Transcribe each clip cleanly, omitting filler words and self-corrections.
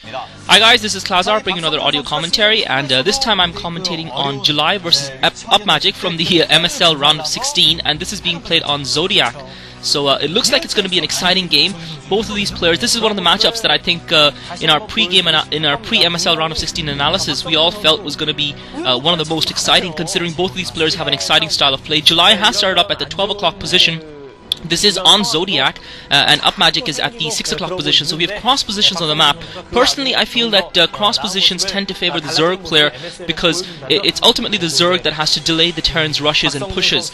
Hi guys, this is Klazar bringing another audio commentary, and this time I'm commentating on July versus UpMagiC from the MSL round of 16, and this is being played on Zodiac. So it looks like it's going to be an exciting game. Both of these players, this is one of the matchups that I think in our pre-game and in our pre-MSL round of 16 analysis we all felt was going to be one of the most exciting, considering both of these players have an exciting style of play. July has started up at the 12 o'clock position. This is on Zodiac, and UpMagiC is at the 6 o'clock position, so we have cross positions on the map. Personally, I feel that cross positions tend to favor the Zerg player, because it's ultimately the Zerg that has to delay the Terran's rushes and pushes,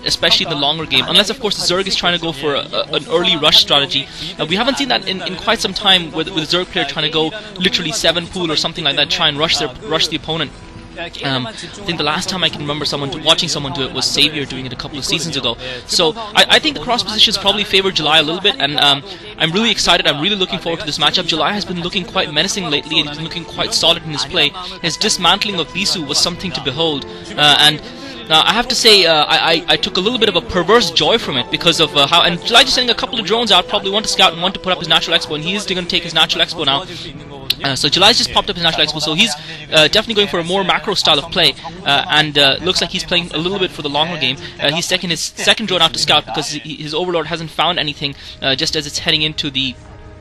especially in the longer game. Unless, of course, the Zerg is trying to go for an early rush strategy. We haven't seen that in quite some time with the Zerg player trying to go literally 7 pool or something like that, try and rush the opponent. I think the last time I can remember watching someone do it was Savior doing it a couple of seasons ago. So I think the cross positions probably favor July a little bit, and I'm really excited. I'm really looking forward to this matchup. July has been looking quite menacing lately, and he's been looking quite solid in his play. His dismantling of Visu was something to behold, and I have to say, I took a little bit of a perverse joy from it because of how. And July just sending a couple of drones out, probably one to scout and one to put up his natural expo, and he is going to take his natural expo now. So July's just popped up his natural expo, so he's definitely going for a more macro style of play, and looks like he's playing a little bit for the longer game. He's taking his second drone out to scout because his overlord hasn't found anything just as it's heading into the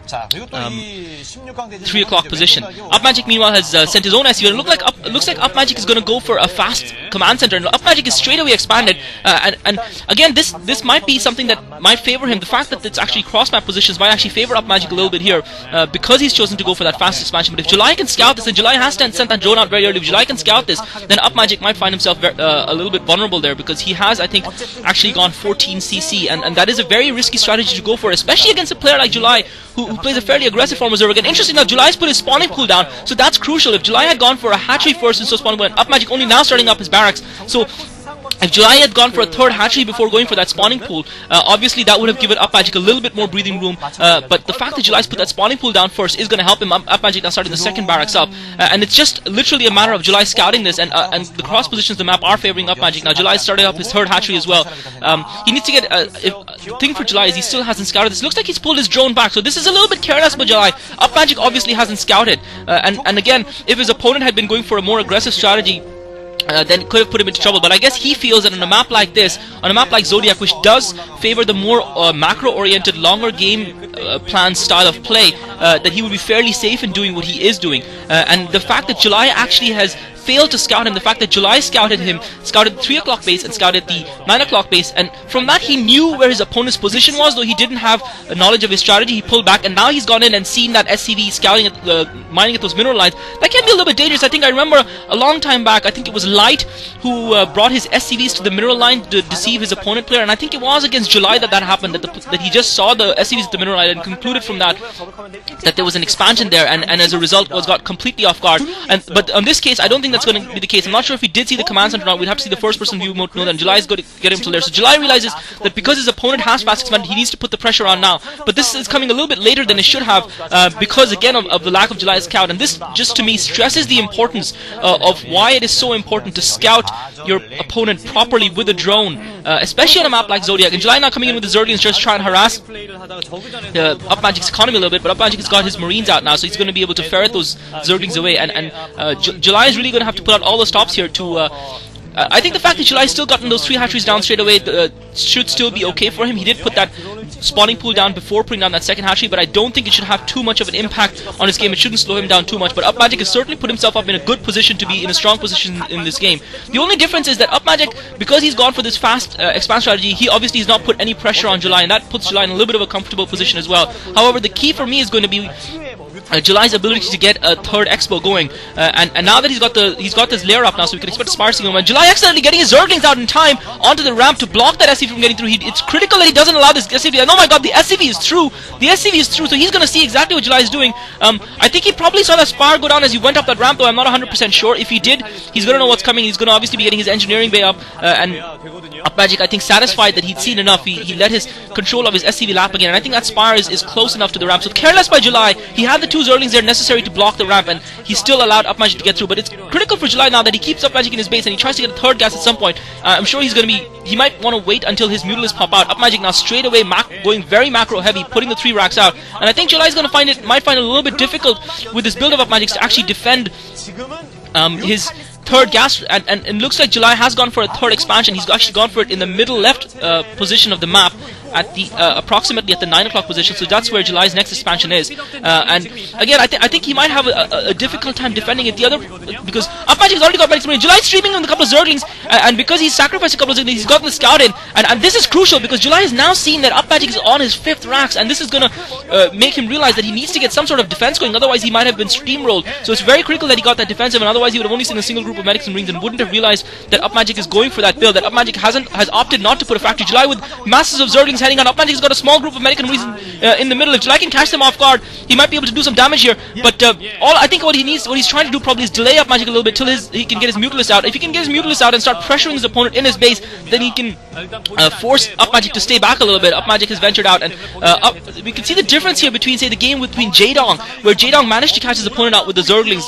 3 o'clock position. UpMagiC meanwhile has sent his own SU, and it looks like UpMagiC is going to go for a fast command center, and UpMagiC is straight away expanded, and again this might be something that might favor him. The fact that it's actually cross map positions might actually favor UpMagiC a little bit here, because he's chosen to go for that fast expansion. But if July can scout this, and July has sent that drone out very early, if July can scout this, then UpMagiC might find himself a little bit vulnerable there, because he has, I think, actually gone 14 CC, and that is a very risky strategy to go for, especially against a player like July who plays a fairly aggressive form of Zerg. And interesting enough, July's put his spawning pool down, so that's crucial. If July had gone for a hatchery first and so spawning pool, and UpMagiC only now starting up his barracks, so if July had gone for a third hatchery before going for that spawning pool, obviously that would have given UpMagiC a little bit more breathing room, but the fact that July's put that spawning pool down first is going to help him. UpMagiC now starting the second barracks up, and it's just literally a matter of July scouting this, and the cross positions of the map are favoring UpMagiC. Now July's starting up his third hatchery as well. He needs to get, the thing for July is he still hasn't scouted this. Looks like he's pulled his drone back, so this is a little bit careless by July. UpMagiC obviously hasn't scouted, and again, if his opponent had been going for a more aggressive strategy, then it could have put him into trouble. But I guess he feels that on a map like this, on a map like Zodiac, which does favor the more macro-oriented, longer game plan style of play, that he would be fairly safe in doing what he is doing. And the fact that July actually has failed to scout him, the fact that July scouted him, scouted the 3 o'clock base and scouted the 9 o'clock base, and from that he knew where his opponent's position was, though he didn't have a knowledge of his strategy. He pulled back, and now he's gone in and seen that SCV scouting at mining at those mineral lines. That can be a little bit dangerous. I think I remember a long time back, I think it was Light who brought his SCVs to the mineral line to deceive his opponent player, and I think it was against July that happened, that he just saw the SCVs at the mineral line and concluded from that there was an expansion there, and as a result got completely off guard. But on this case, I don't think that's going to be the case. I'm not sure if he did see the command center or not. We'd have to see the first person view mode to know that, and July is going to get him to there. So July realizes that because his opponent has fast expanded, he needs to put the pressure on now. But this is coming a little bit later than it should have, because again of the lack of July's scout, and this just to me stresses the importance of why it is so important to scout your opponent properly with a drone, especially on a map like Zodiac. And July now coming in with the Zerglings just try and harass UpMagic's economy a little bit, but UpMagic has got his Marines out now, so he's going to be able to ferret those Zerglings away, and July is really going to have to put out all the stops here to I think the fact that July still gotten those 3 hatcheries down straight away should still be okay for him. He did put that spawning pool down before putting down that second hatchery, but I don't think it should have too much of an impact on his game. It shouldn't slow him down too much, but UpMagic has certainly put himself up in a good position to be in a strong position in this game. The only difference is that UpMagic, because he's gone for this fast expand strategy, he obviously has not put any pressure on July, and that puts July in a little bit of a comfortable position as well. However, the key for me is going to be July's ability to get a third expo going, and now that he's got this layer up now, so we can expect a Sparsing him. And July accidentally getting his Zerglings out in time onto the ramp to block that SCV from getting through. It's critical that he doesn't allow this SCV. And oh my god, the SCV is through. The SCV is through, so he's going to see exactly what July is doing. I think he probably saw that spar go down as he went up that ramp, though I'm not 100% sure. If he did, he's going to know what's coming. He's going to obviously be getting his engineering bay up, and UpMagiC, I think, satisfied that he'd seen enough. He let his control of his SCV lap again, and I think that Spire is close enough to the ramp. So careless by July. He had the 2 Zerglings there necessary to block the ramp, and he still allowed UpMagiC to get through. But it's critical for July now that he keeps UpMagiC in his base, and he tries to get a 3rd gas at some point. I'm sure he's going to be... He might want to wait until his Mutalisks pop out. UpMagiC now straight away going very macro heavy, putting the 3 racks out. And I think July's going to might find it a little bit difficult with this build of UpMagiC to actually defend his 3rd gas, and it looks like July has gone for a 3rd expansion. He's actually gone for it in the middle left position of the map, at the approximately at the 9 o'clock position. So that's where July's next expansion is. And again, I think he might have a difficult time defending it. The other, because UpMagiC has already got medics. July's streaming on a couple of Zerglings, and because he's sacrificed a couple of Zerglings, he's gotten the scout in. And this is crucial because July has now seen that UpMagiC is on his 5th racks, and this is going to make him realize that he needs to get some sort of defense going. Otherwise, he might have been steamrolled. So it's very critical that he got that defensive, and otherwise he would have only seen a single group of medics and Marines and wouldn't have realized that UpMagiC is going for that build. That UpMagiC has opted not to put a factory. July with masses of Zerglings heading on. UpMagiC has got a small group of medic and Marines in the middle. If July can catch them off guard, he might be able to do some damage here. But I think what he's trying to do probably is delay UpMagiC a little bit till he can get his Mutalisks out. If he can get his Mutalisks out and start pressuring his opponent in his base, then he can force UpMagiC to stay back a little bit. UpMagiC has ventured out, and we can see the difference here between, say, the game between Jaedong, where Jaedong managed to catch his opponent out with the Zerglings,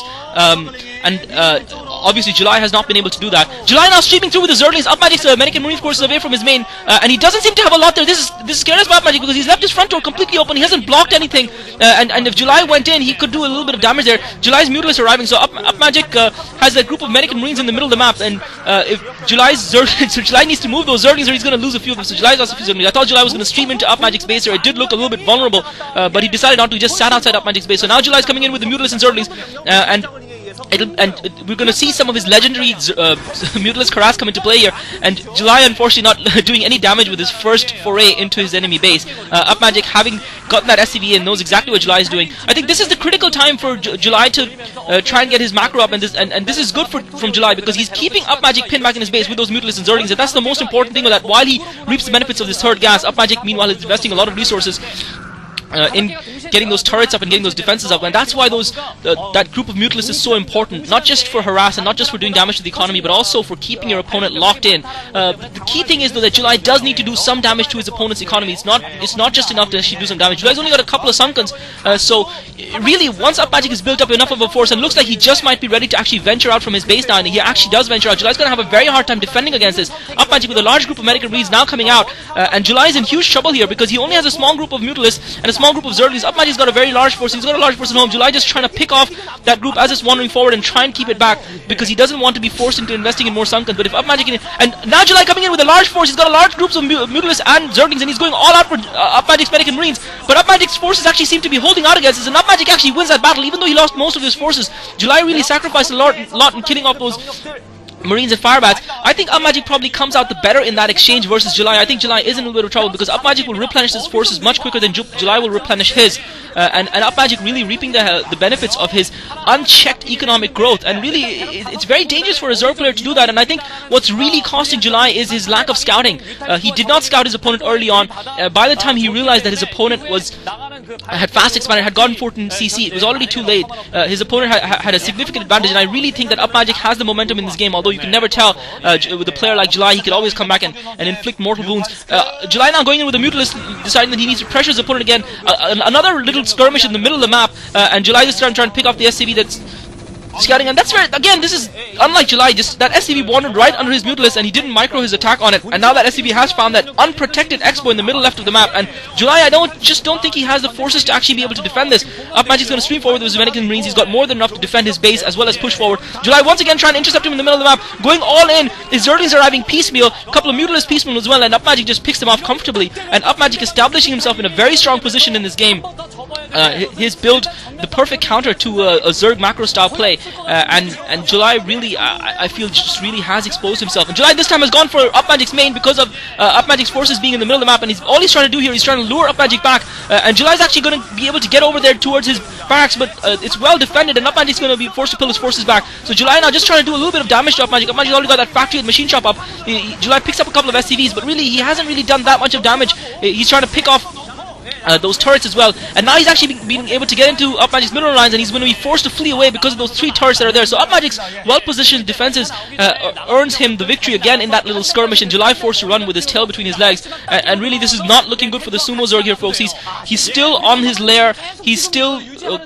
obviously July has not been able to do that. July now streaming through with the Zerglings. UpMagic's medic and Marine of course is away from his main, and he doesn't seem to have a lot there. This is careless by UpMagiC because he's left his front door completely open. He hasn't blocked anything, and if July went in, he could do a little bit of damage there. July's Mutalisks arriving, so UpMagiC has a group of medic and Marines in the middle of the map, and if July's Zerglings, so July needs to move those Zerglings or he's going to lose a few of them. So July's lost a few Zerglings. I thought July was going to stream into UpMagic's base here. It did look a little bit vulnerable, but he decided not to. He just sat outside UpMagic's base. So now July's coming in with the Mutalisks and Zerglings, and we're going to see some of his legendary Mutalisks harass come into play here, and July unfortunately not doing any damage with his first foray into his enemy base. UpMagiC, having gotten that SCV in, knows exactly what July is doing. I think this is the critical time for July to try and get his macro up, and this is good from July because he's keeping UpMagiC pinned back in his base with those Mutalisks and Zerglings, and that's the most important thing, that while he reaps the benefits of this 3rd gas, UpMagiC meanwhile is investing a lot of resources in getting those turrets up and getting those defenses up, and that's why that group of Mutalisks is so important, not just for harass and not just for doing damage to the economy, but also for keeping your opponent locked in. The key thing is though that July does need to do some damage to his opponent's economy. It's not just enough to actually do some damage. July's only got a couple of Sunkens, so really once UpMagiC has built up enough of a force, and looks like he just might be ready to actually venture out from his base now, and he actually does venture out, July's going to have a very hard time defending against this. UpMagiC with a large group of medic and Marines now coming out, and July's in huge trouble here because he only has a small group of Mutalisks and a small group of Zerglings. UpMagic's got a very large force. He's got a large force at home. July just trying to pick off that group as it's wandering forward and try and keep it back because he doesn't want to be forced into investing in more Sunkens. But if UpMagiC and now July coming in with a large force, he's got a large groups of Mutalisks and Zerglings, and he's going all out for UpMagic's medic and Marines. But UpMagic's forces actually seem to be holding out against this, and UpMagic actually wins that battle, even though he lost most of his forces. July really sacrificed a lot in killing off those Marines and Firebats. I think UpMagic probably comes out the better in that exchange versus July. I think July is in a little bit of trouble because UpMagic will replenish his forces much quicker than July will replenish his, and UpMagic really reaping the benefits of his unchecked economic growth, and really it's very dangerous for a Zerg player to do that. And I think what's really costing July is his lack of scouting. He did not scout his opponent early on. By the time he realized that his opponent had fast expanded, had gotten 14 CC, it was already too late. His opponent had a significant advantage, and I really think that UpMagic has the momentum in this game, although you can never tell. With a player like July, he could always come back and inflict mortal wounds. July now going in with a Mutalisks, deciding that he needs to pressure his opponent again. Another little skirmish in the middle of the map, and July just trying to pick off the SCV that's scouting, and that's where, again, this is unlike July. Just that SCV wandered right under his Mutalisks, and he didn't micro his attack on it, and now that SCV has found that unprotected expo in the middle left of the map, and July, I don't think he has the forces to actually be able to defend this. UpMagic's going to stream forward with his Zodiac Marines. He's got more than enough to defend his base as well as push forward. July once again trying to intercept him in the middle of the map, going all in. His Zerglings arriving piecemeal, a couple of Mutalisks piecemeal as well, and UpMagic just picks them off comfortably, and UpMagic establishing himself in a very strong position in this game. His build, the perfect counter to a Zerg macro style play, and July really, I feel, just really has exposed himself. And July this time has gone for UpMagic's main because of UpMagic's forces being in the middle of the map, and all he's trying to do here, he's trying to lure UpMagic back, and July's actually going to be able to get over there towards his barracks, but it's well defended, and UpMagic's going to be forced to pull his forces back. So July now just trying to do a little bit of damage to UpMagic. UpMagic's already got that factory with machine shop up. July picks up a couple of SCVs, but really he hasn't really done that much of damage. He's trying to pick off those turrets as well, and now he's actually being able to get into UpMagic's middle lines, and he's going to be forced to flee away because of those 3 turrets that are there. So UpMagic's well-positioned defenses earns him the victory again in that little skirmish, and July forced to run with his tail between his legs, and really this is not looking good for the Sumo Zerg here, folks. He's still on his lair, he's still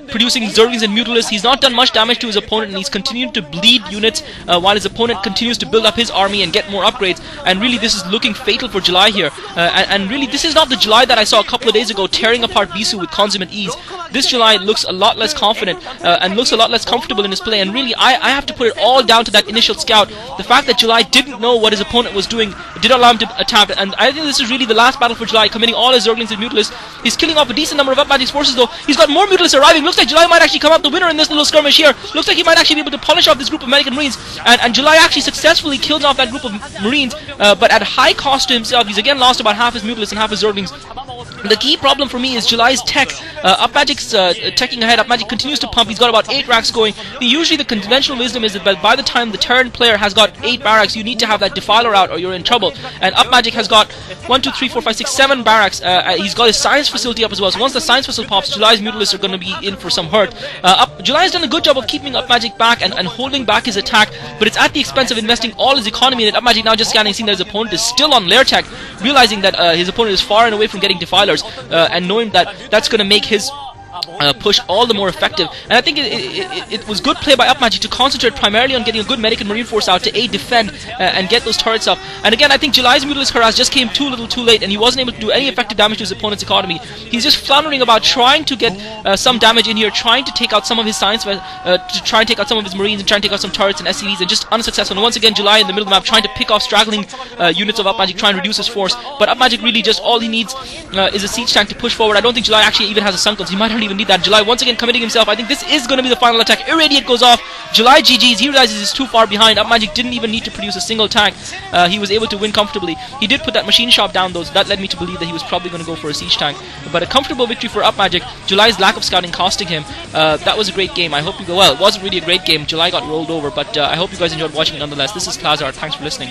producing Zerglings and Mutalisks. He's not done much damage to his opponent, and he's continuing to bleed units while his opponent continues to build up his army and get more upgrades, and really this is looking fatal for July here, and really this is not the July that I saw a couple of days ago tearing apart Bisu with consummate ease. This July looks a lot less confident and looks a lot less comfortable in his play, and really I have to put it all down to that initial scout. The fact that July didn't know what his opponent was doing did allow him to attack, and I think this is really the last battle for July, committing all his Zerglings and Mutalisks. He's killing off a decent number of UpMagic's forces though. He's got more Mutalisks arriving. Looks like July might actually come out the winner in this little skirmish here. Looks like he might actually be able to punish off this group of American Marines, and July actually successfully kills off that group of Marines, but at high cost to himself. He's again lost about half his Mutalisks and half his Zerglings. The key problem for me is July's tech. UpMagic's teching ahead. UpMagic continues to pump. He's got about 8 racks going. Usually the conventional wisdom is that by the time the Terran player has got 8 barracks, you need to have that Defiler out or you're in trouble. And UpMagic has got 1, 2, 3, 4, 5, 6, 7 barracks. He's got his science facility up as well. So once the science facility pops, July's Mutalisks are going to be in for some hurt. July has done a good job of keeping UpMagic back and holding back his attack, but it's at the expense of investing all his economy in it. UpMagic now just scanning, seeing that his opponent is still on lair tech, realizing that his opponent is far and away from getting Defilers, and knowing that that's going to make his push all the more effective. And I think it was good play by UpMagic to concentrate primarily on getting a good medic and marine force out to aid defend and get those turrets up. And again, I think July's Mutalisk harass just came too little too late, and he wasn't able to do any effective damage to his opponent's economy. He's just floundering about trying to get some damage in here, trying to take out some of his science, to try and take out some of his marines and try and take out some turrets and SCVs, and just unsuccessful. And once again, July in the middle of the map trying to pick off straggling units of UpMagic, trying to reduce his force. But UpMagic really just all he needs is a siege tank to push forward. I don't think July actually even has a Sunkles. He might not even need that. July once again committing himself. I think this is going to be the final attack. Irradiate goes off. July GG's. He realizes he's too far behind. UpMagic didn't even need to produce a single tank. He was able to win comfortably. He did put that machine shop down though, so that led me to believe that he was probably going to go for a siege tank. But a comfortable victory for UpMagic. July's lack of scouting costing him. That was a great game. I hope you go well. It wasn't really a great game. July got rolled over, but I hope you guys enjoyed watching it nonetheless. This is Klazar. Thanks for listening.